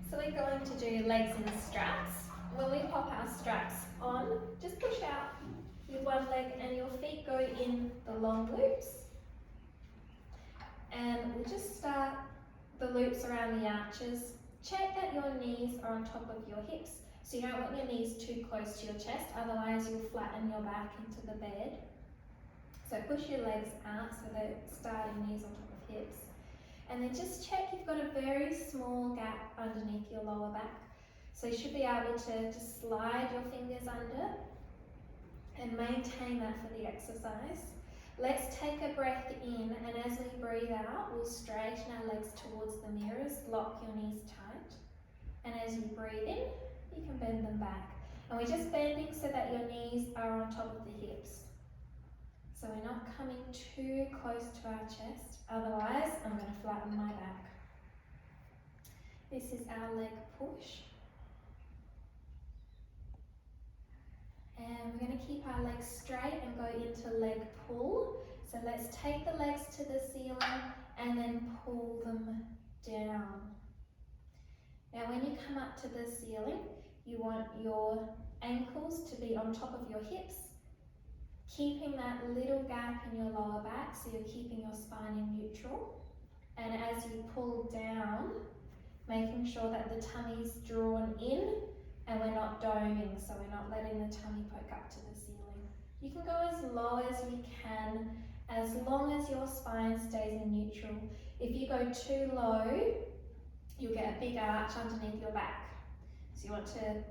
So we're going to do legs in straps. When we pop our straps on, just push out with one leg and your feet go in the long loops. And we'll just start the loops around the arches. Check that your knees are on top of your hips. So you don't want your knees too close to your chest, otherwise you'll flatten your back into the bed. So push your legs out so they're starting knees on top of hips. And then just check you've got a very small gap underneath your lower back. So you should be able to just slide your fingers under and maintain that for the exercise. Let's take a breath in, and as we breathe out, we'll straighten our legs towards the mirrors, lock your knees tight. And as you breathe in, you can bend them back. And we're just bending so that your knees are on top of the hips. So we're not coming too close to our chest, otherwise I'm going to flatten my back. This is our leg push. And we're going to keep our legs straight and go into leg pull. So let's take the legs to the ceiling and then pull them down. Now when you come up to the ceiling, you want your ankles to be on top of your hips, keeping that little gap in your lower back so you're keeping your spine in neutral. And as you pull down, making sure that the tummy's drawn in and we're not doming, so we're not letting the tummy poke up to the ceiling. You can go as low as you can, as long as your spine stays in neutral. If you go too low, you'll get a big arch underneath your back. So you want to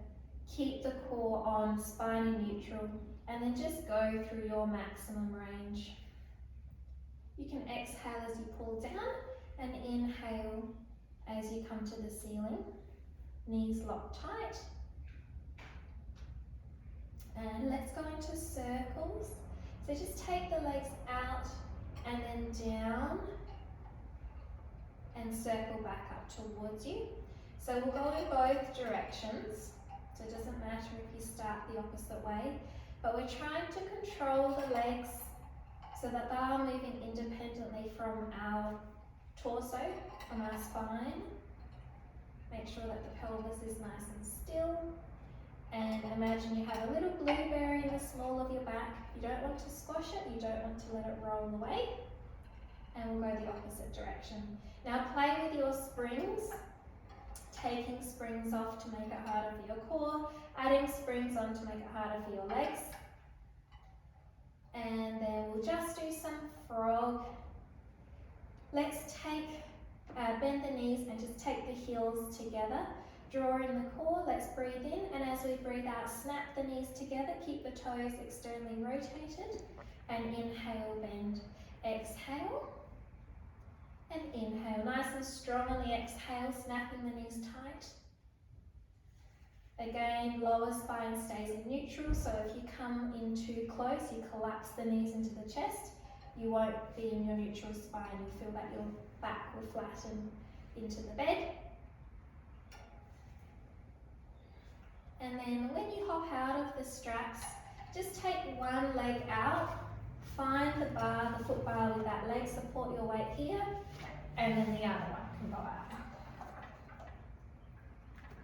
keep the core on, spine in neutral, and then just go through your maximum range. You can exhale as you pull down and inhale as you come to the ceiling. Knees locked tight. And let's go into circles. So just take the legs out and then down and circle back up towards you. So we'll go in both directions. So it doesn't matter if you start the opposite way, but we're trying to control the legs so that they are moving independently from our torso, from our spine. Make sure that the pelvis is nice and still. And imagine you have a little blueberry in the small of your back. You don't want to squash it, you don't want to let it roll away. And we'll go the opposite direction. Now play with your springs, taking springs off to make it harder for your core, adding springs on to make it harder for your legs. And then we'll just do some frog. Let's bend the knees and just take the heels together. Draw in the core, let's breathe in, and as we breathe out, snap the knees together, keep the toes externally rotated, and inhale, bend. Exhale, and inhale. Nice and strong on the exhale, snapping the knees tight. Again, lower spine stays in neutral, so if you come in too close, you collapse the knees into the chest, you won't be in your neutral spine. You'll feel that your back will flatten into the bed. And then when you hop out of the straps, just take one leg out, find the bar, the foot bar with that leg, support your weight here, and then the other one can go out.